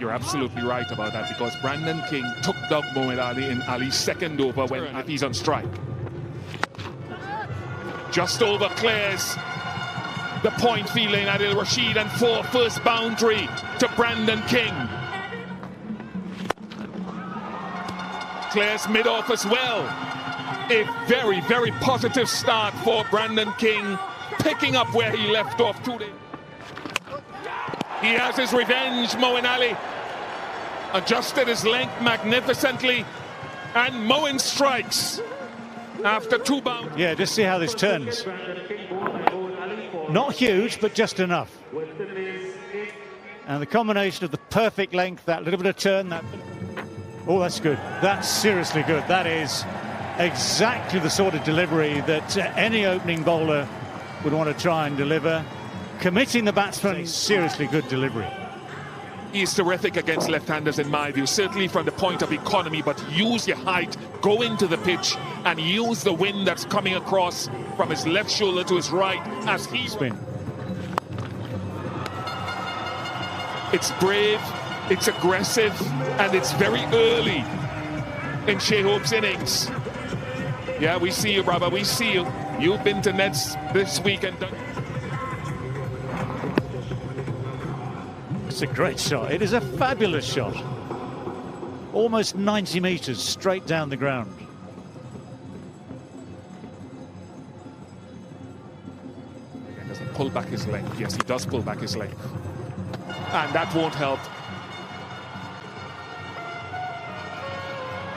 You're absolutely right about that, because Brandon King took Doug Mohamed Ali in Ali's second over when he's on strike. Just over clears the point feeling Adil Rashid, and for first boundary to Brandon King. Clears mid-off as well. A very, very positive start for Brandon King, picking up where he left off today. He has his revenge. Moeen Ali adjusted his length magnificently, and Moeen strikes after two bounds. Yeah, just see how this turns. Not huge, but just enough. And the combination of the perfect length, that little bit of turn, that... Oh, that's good. That's seriously good. That is exactly the sort of delivery that any opening bowler would want to try and deliver. Committing the batsman, seriously good delivery. He's terrific against left-handers in my view, certainly from the point of economy, but use your height, go into the pitch and use the wind that's coming across from his left shoulder to his right as he spin. It's brave, it's aggressive, and it's very early in Shai Hope's innings. Yeah, we see you, brother, we see you. You've been to Nets this week and done. It's a great shot. It is a fabulous shot. Almost 90 metres straight down the ground. Again, doesn't pull back his length. Yes, he does pull back his length. And that won't help.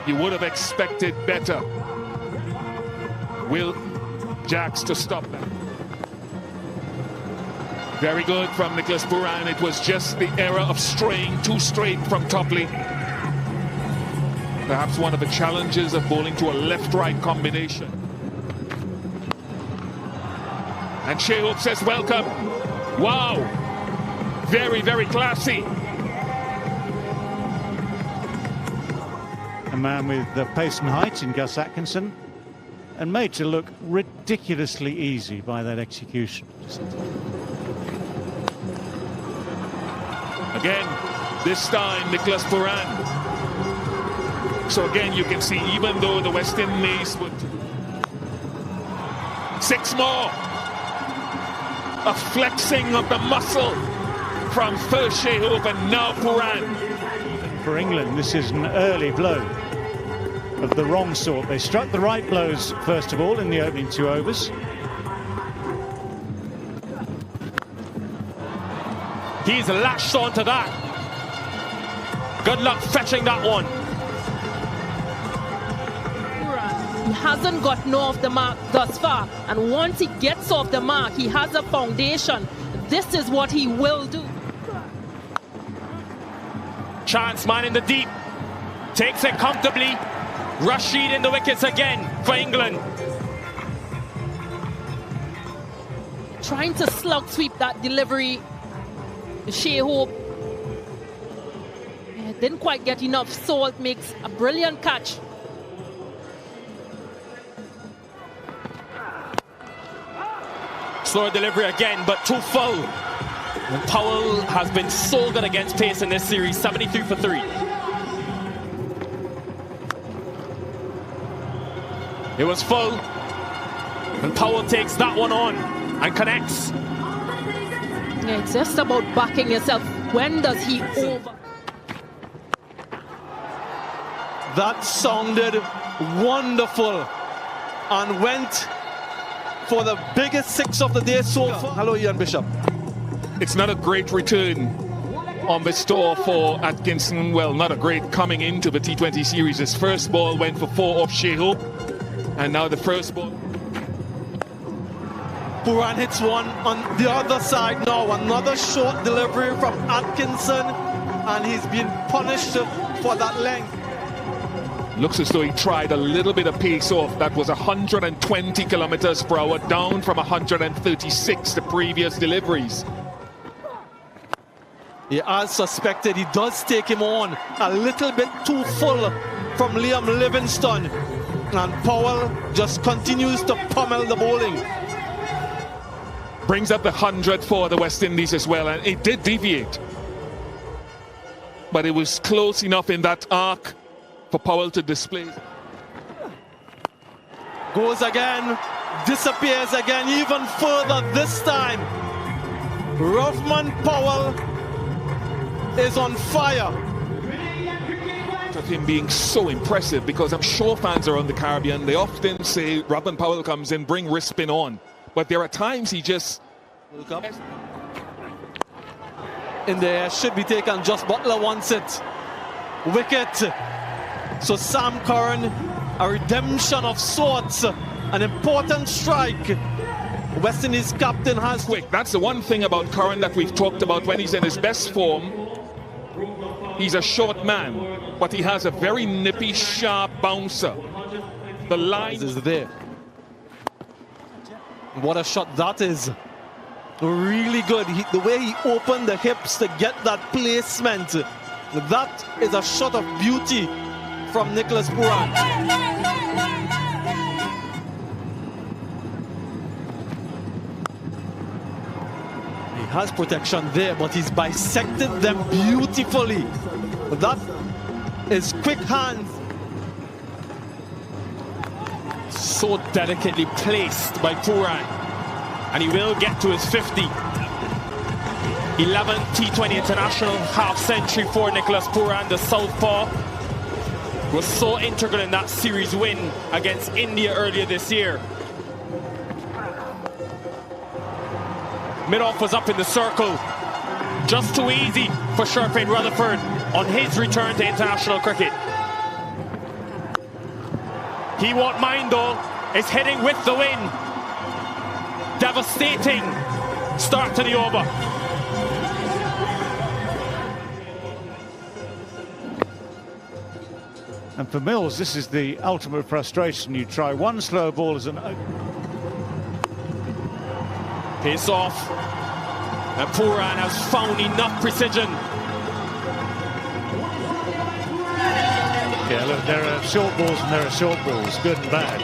You would have expected better. Will Jacks to stop that. Very good from Nicholas Buran. It was just the error of straying too straight from Topley. Perhaps one of the challenges of bowling to a left-right combination. And Shai Hope says welcome. Wow. Very, very classy. A man with the pace and height in Gus Atkinson, and made to look ridiculously easy by that execution. Again, this time Nicholas Buran. So again, you can see, even though the West Indies would... 6 more. A flexing of the muscle from first Shai Hope and now Buran. For England, this is an early blow of the wrong sort. They struck the right blows, first of all, in the opening 2 overs. He's latched onto that. Good luck fetching that one. He hasn't gotten off the mark thus far, and once he gets off the mark, he has a foundation. This is what he will do. Chance man in the deep, takes it comfortably. Rashid in the wickets again for England. Trying to slug sweep that delivery. Shai Hope didn't quite get enough. Salt makes a brilliant catch. Slower delivery again, but too full. And Powell has been so good against pace in this series, 73 for 3. It was full, and Powell takes that one on and connects. Yeah, it's just about backing yourself. When does he over? That sounded wonderful and went for the biggest 6 of the day so far. Hello, Ian Bishop. It's not a great return on the store for Atkinson. Well, not a great coming into the T20 series. His first ball went for 4 off Shai Hope, and now the first ball. Buran hits one on the other side now. Another short delivery from Atkinson, and he's been punished for that length. Looks as though he tried a little bit of pace off. That was 120 kilometers per hour, down from 136 the previous deliveries. As suspected, he does take him on a little bit too full from Liam Livingstone, and Powell just continues to pummel the bowling. Brings up the 100 for the West Indies as well, and it did deviate. but it was close enough in that arc for Powell to display. Goes again, disappears again, even further this time. Roughman Powell is on fire. Of him being so impressive, because I'm sure fans around the Caribbean, they often say Roughman Powell comes in, bring Rispin on, but there are times he just look up in there, should be taken. Just Butler wants it. Wicket. So Sam Curran, a redemption of sorts, an important strike. West Indies captain has quick. That's the one thing about Curran that we've talked about. When he's in his best form, he's a short man, but he has a very nippy, sharp bouncer. The line is there. What a shot that is. Really good. The way he opened the hips to get that placement. That is a shot of beauty from Nicholas Pooran. He has protection there, but he's bisected them beautifully. That is quick hands. So delicately placed by Pooran, and he will get to his 50. 11th T20 international half-century for Nicholas Pooran. The southpaw was so integral in that series win against India earlier this year. Mid-off was up in the circle. Just too easy for Sherpain Rutherford on his return to international cricket. He won't mind though. Is hitting with the wind. Devastating start to the over. And for Mills, this is the ultimate frustration. You try one slow ball as an pace off, and Pooran has found enough precision. Yeah, look, there are short balls and there are short balls, good and bad.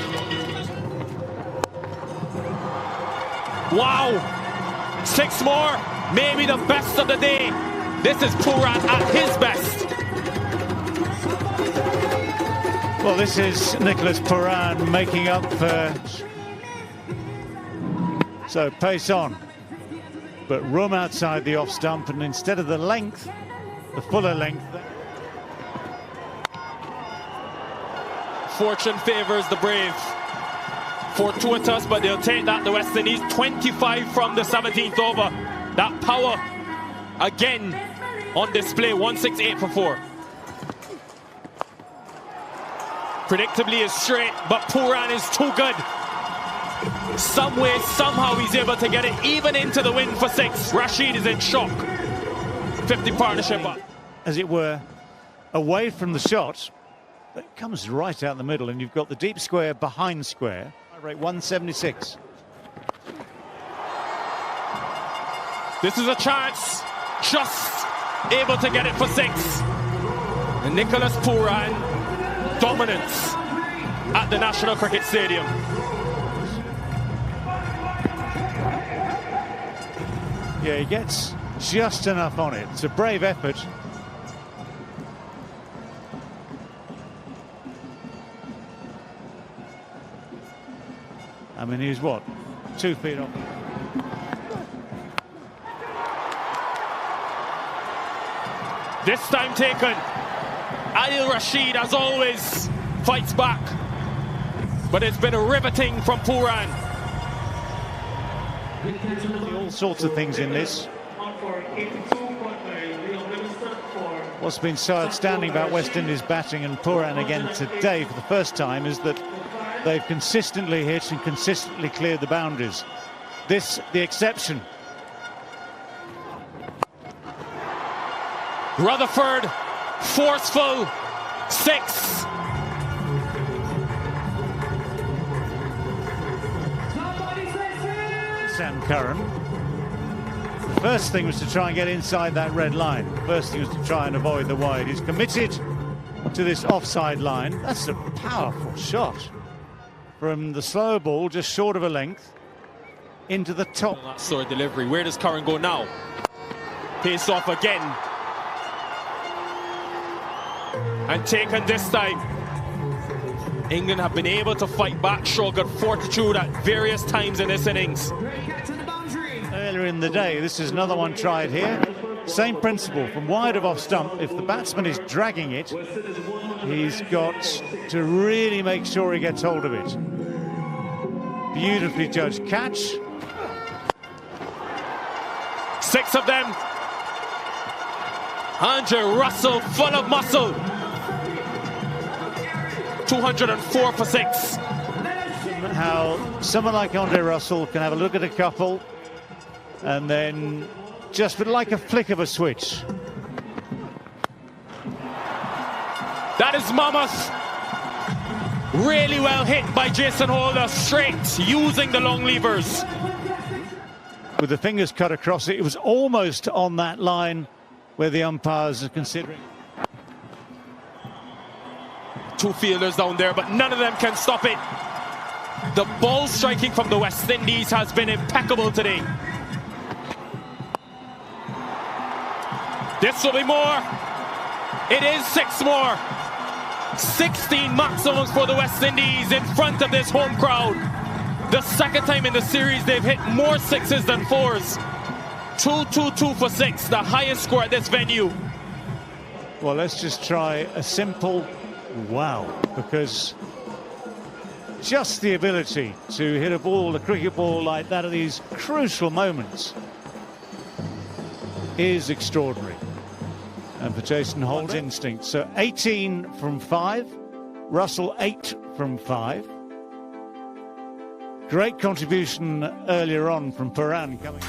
Wow, 6 more, maybe the best of the day. This is Pooran at his best. Well, this is Nicholas Pooran making up for... So pace on, but room outside the off stump, and instead of the length, the fuller length. Fortune favours the brave. Fortuitous, but they'll take that. The West Indies 25 from the 17th over. That power again on display. 168 for 4. Predictably is straight, but Pooran is too good. Some way, somehow he's able to get it even into the win for 6. Rashid is in shock. 50 partnership up. As it were, away from the shot, but it comes right out the middle, and you've got the deep square behind square. Rate 176. This is a chance. Just able to get it for 6. And Nicholas Pooran, dominance at the National Cricket Stadium. Yeah, he gets just enough on it. It's a brave effort. I mean, he's what? 2 feet off. This time taken. Adil Rashid, as always, fights back. But it's been a riveting from Pooran. All sorts of things in this. What's been so outstanding about West Indies batting and Pooran again today for the first time is that they've consistently hit and consistently cleared the boundaries. This, the exception. Rutherford, forceful, 6. Sam Curran. The first thing was to try and get inside that red line. The first thing was to try and avoid the wide. He's committed to this offside line. That's a powerful shot. From the slow ball, just short of a length, into the top. That sort of delivery. Where does Curran go now? Pace off again. and taken this time. England have been able to fight back, show good fortitude at various times in this innings. Earlier in the day, this is another one tried here. Same principle, from wide of off stump. If the batsman is dragging it, he's got to really make sure he gets hold of it. Beautifully judged catch. 6 of them. Andre Russell, full of muscle. 204 for 6. How someone like Andre Russell can have a look at a couple and then just like a flick of a switch. That is mammoth. Really well hit by Jason Holder, straight, using the long levers. With the fingers cut across it, it was almost on that line where the umpires are considering. 2 fielders down there, but none of them can stop it. The ball striking from the West Indies has been impeccable today. This will be more. It is 6 more. 16 maximums for the West Indies in front of this home crowd. The second time in the series they've hit more 6s than 4s. 2-2-2 for 6, the highest score at this venue. Well, let's just try a simple wow, because just the ability to hit a ball, a cricket ball like that at these crucial moments is extraordinary. And for Jason Holder's instinct. So 18 from 5, Russell 8 from 5. Great contribution earlier on from Pooran coming.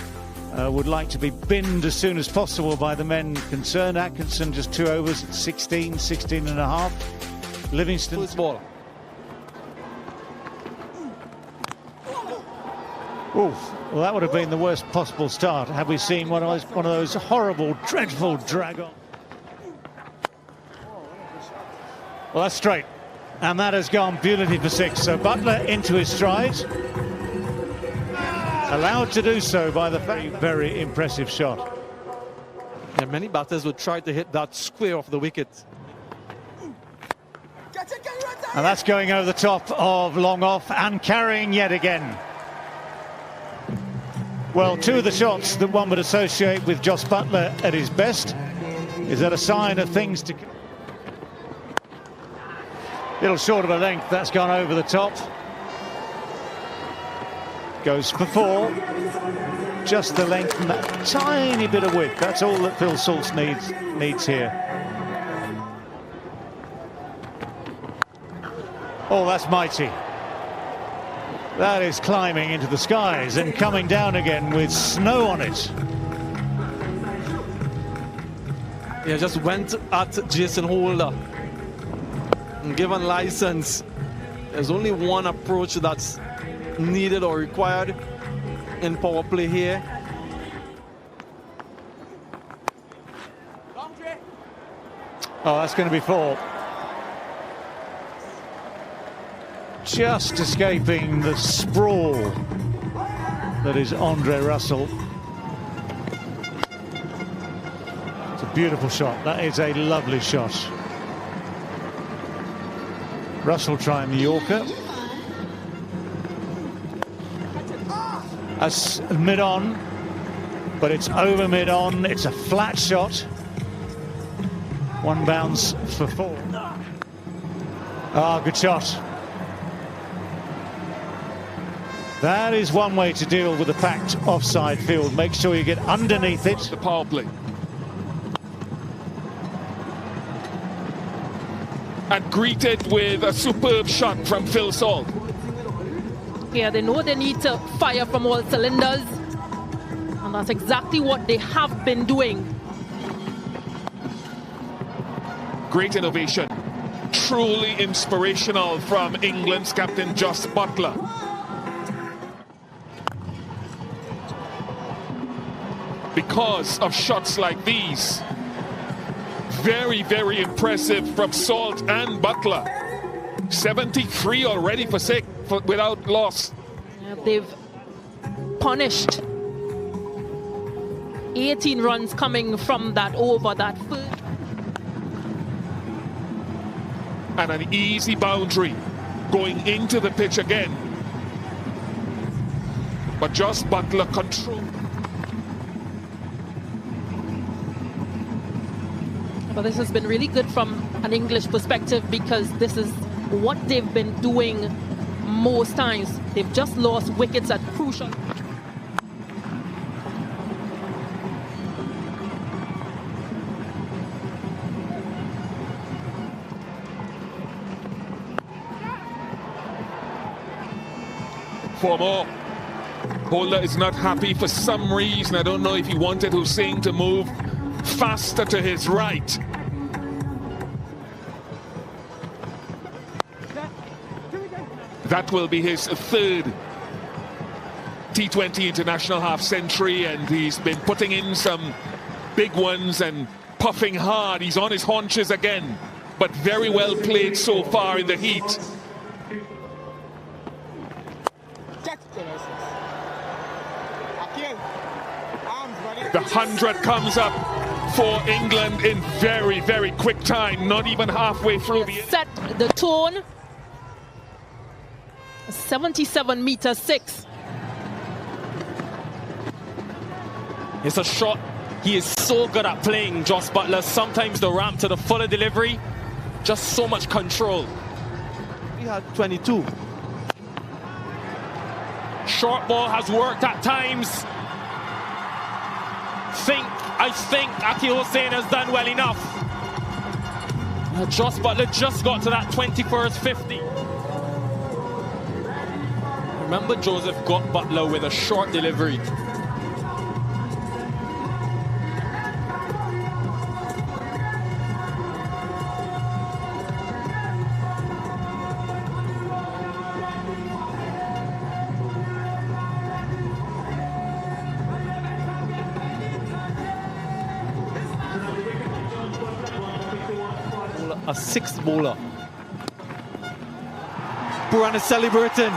Would like to be binned as soon as possible by the men concerned. Atkinson just 2 overs at 16, 16 and a half. Livingston. Ball. Oof. Well, that would have been the worst possible start had we seen one of those horrible, dreadful drag-on. Well, that's straight. And that has gone beautifully for 6. So Butler into his stride. Allowed to do so by the very, very impressive shot. Yeah, many batters would try to hit that square off the wicket. And that's going over the top of long off and carrying yet again. Well, 2 of the shots that one would associate with Jos Buttler at his best. Is that a sign of things to come? Little short of a length, that's gone over the top. Goes for 4. Just the length and that tiny bit of width. That's all that Phil Saltz needs here. Oh, that's mighty. That is climbing into the skies and coming down again with snow on it. Yeah, just went at Jason Holder. And given license, there's only one approach that's needed or required in power play here. Oh, that's going to be 4. Just escaping the sprawl that is Andre Russell. It's a beautiful shot. That is a lovely shot. Russell trying the Yorker. That's mid-on, but it's over mid-on. It's a flat shot. 1 bounce for 4. Ah, good shot. That is one way to deal with a packed offside field. Make sure you get underneath it. The power play. And greeted with a superb shot from Phil Saltz. Yeah, they know they need to fire from all cylinders. And that's exactly what they have been doing. Great innovation. Truly inspirational from England's captain Jos Buttler. Because of shots like these. Very, very impressive from Saltz and Buttler. 73 already for 6 without loss. Yeah, they've punished 18 runs coming from that over, that first. and an easy boundary going into the pitch again. But Jos Buttler control. Well, this has been really good from an English perspective because this is what they've been doing most times. They've just lost wickets at crucial. For more. Holder is not happy for some reason. I don't know if he wanted Hussain to move faster to his right. That will be his third T20 international half century, and he's been putting in some big ones and puffing hard. He's on his haunches again, but very well played so far in the heat. The 100 comes up for England in very, very quick time, not even halfway through the... Set the tone. 77 meters 6. It's a shot he is so good at playing, Jos Buttler. Sometimes the ramp to the fuller delivery, just so much control. He had 22. Short ball has worked at times. I think Aki Hussain has done well enough. Jos Buttler just got to that 21st 50. Remember, Joseph got Buttler with a short delivery. A sixth bowler. Pooran is celebrating.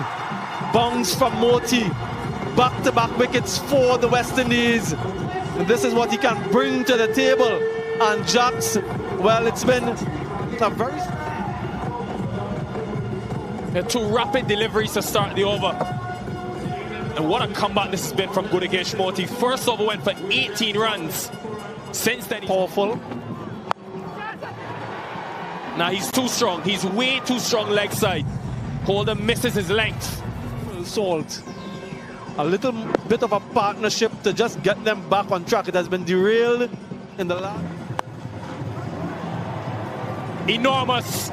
Bounce from Moti. Back-to-back wickets for the West Indies. And this is what he can bring to the table. And Jacks, well, it's been a very... Two rapid deliveries to start the over. And what a comeback this has been from Gudakesh Moti. First over went for 18 runs. Since then, powerful. Now he's too strong. He's way too strong leg side. Holder misses his length. Salt. A little bit of a partnership to just get them back on track. It has been derailed in the last. Enormous.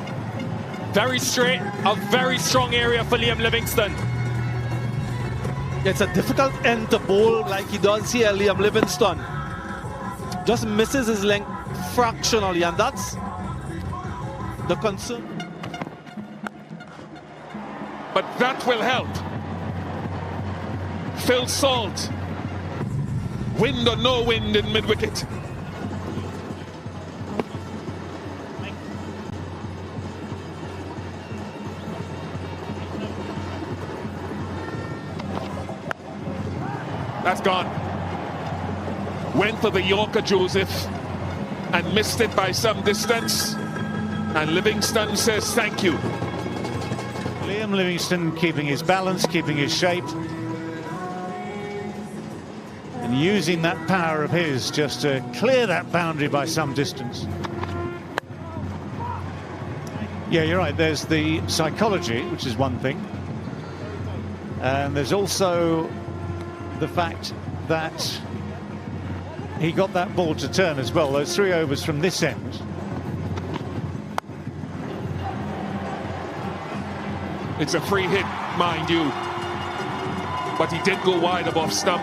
Very straight. A very strong area for Liam Livingstone. It's a difficult end to bowl like he does here, Liam Livingstone. Just misses his length fractionally, and that's the concern. But that will help. Phil Salt. Wind or no wind in mid-wicket. That's gone. Went for the Yorker, Joseph, and missed it by some distance. And Livingstone says thank you. Liam Livingstone keeping his balance, keeping his shape, and using that power of his just to clear that boundary by some distance. Yeah, you're right. There's the psychology, which is one thing. And there's also the fact that he got that ball to turn as well. Those 3 overs from this end. It's a free hit, mind you. But he did go wide above stump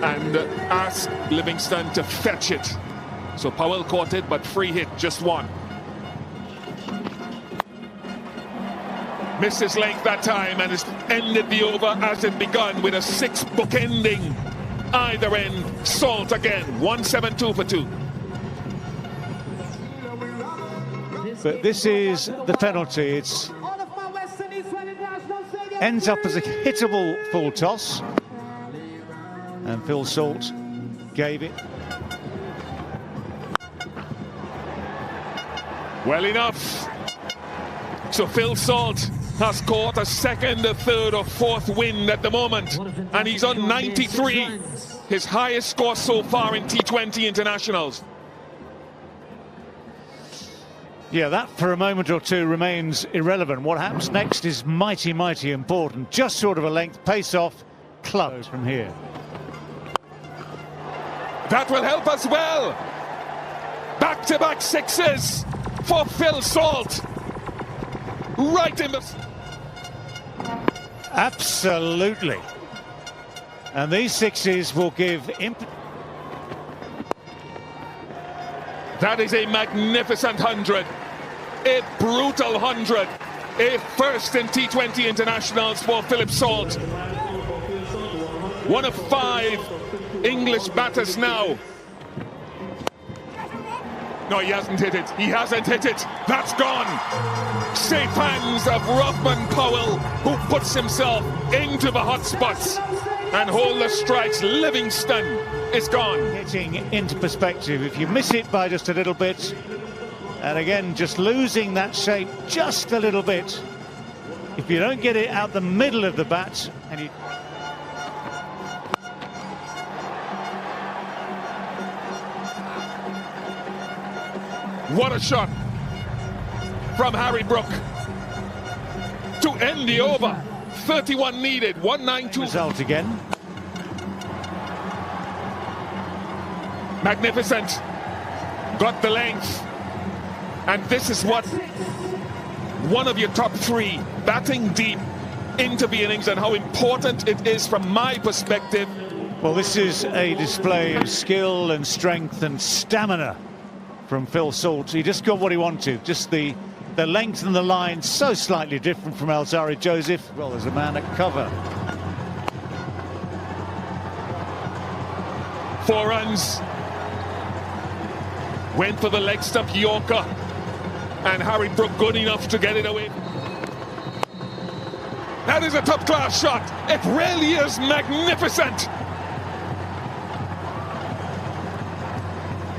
and asked Livingstone to fetch it. So Powell caught it, but free hit, just one. Missed his length that time and has ended the over as it begun with a 6 bookending. Either end, Salt again, 172 for 2. But this is the penalty. It's ends up as a hittable full toss, and Phil Salt gave it. Well enough. So Phil Salt has caught a second, a third or fourth win at the moment. And he's on 93. His highest score so far in T20 internationals. Yeah, that for a moment or two remains irrelevant. What happens next is mighty, mighty important. Just sort of a length, pace off, clubbed from here. That will help us well. Back-to-back sixes for Phil Salt. Right in the... Absolutely. And these sixes will give... That is a magnificent 100. A brutal 100. A first in T20 internationals for Philip Salt. One of 5 English batters now. No, he hasn't hit it. He hasn't hit it. That's gone. Safe hands of Rothman Powell, who puts himself into the hot spots and hold the strikes. Livingston is gone. Hitting into perspective. If you miss it by just a little bit, and again, just losing that shape just a little bit. If you don't get it out the middle of the bat, and you... What a shot from Harry Brook to end the over. 31 needed, 192. Result again. Magnificent. Got the length. And this is what one of your top 3 batting deep into the innings, and how important it is from my perspective. Well, this is a display of skill and strength and stamina from Phil Salt. He just got what he wanted. Just the length and the line, so slightly different from Alzarri Joseph. Well, there's a man at cover. 4 runs. Went for the leg stump Yorker. And Harry Brook good enough to get it away. That is a top-class shot. It really is magnificent.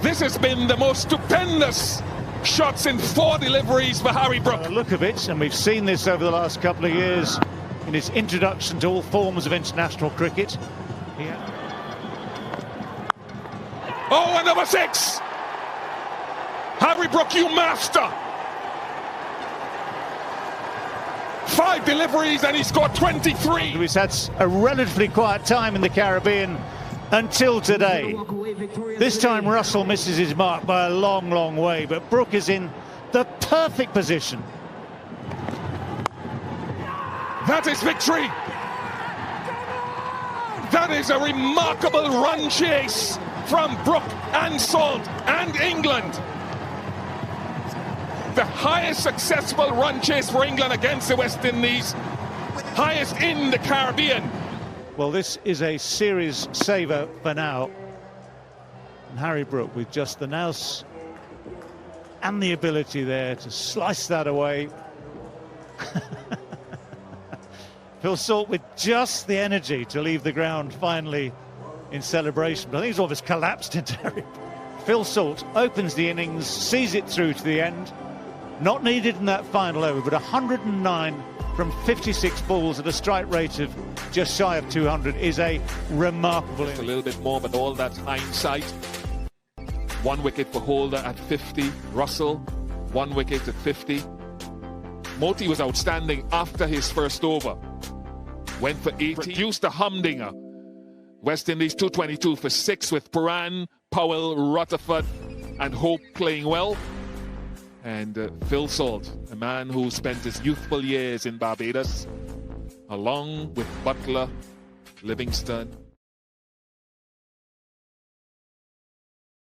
This has been the most stupendous shots in 4 deliveries for Harry Brook. Look of it, and we've seen this over the last couple of years in his introduction to all forms of international cricket. Oh, another 6! Harry Brook, you master! 5 deliveries and he scored 23. He's had a relatively quiet time in the Caribbean until today. This time Russell misses his mark by a long, long way, but Brook is in the perfect position. That is victory. That is a remarkable run chase from Brook and Salt and England. The highest successful run chase for England against the West Indies. Highest in the Caribbean. Well, this is a series saver for now. And Harry Brook with just the nous and the ability there to slice that away. Phil Salt with just the energy to leave the ground finally in celebration. But I think he's almost collapsed into Harry Brook. Phil Salt opens the innings, sees it through to the end. Not needed in that final over, but 109 from 56 balls at a strike rate of just shy of 200 is a remarkable innings. A little bit more, but all that hindsight. 1 wicket for Holder at 50. Russell, 1 wicket at 50. Moti was outstanding after his first over. Went for 80. Produced a humdinger. West Indies 222 for 6 with Puran, Powell, Rutherford and Hope playing well. And Phil Salt, a man who spent his youthful years in Barbados, along with Butler, Livingston,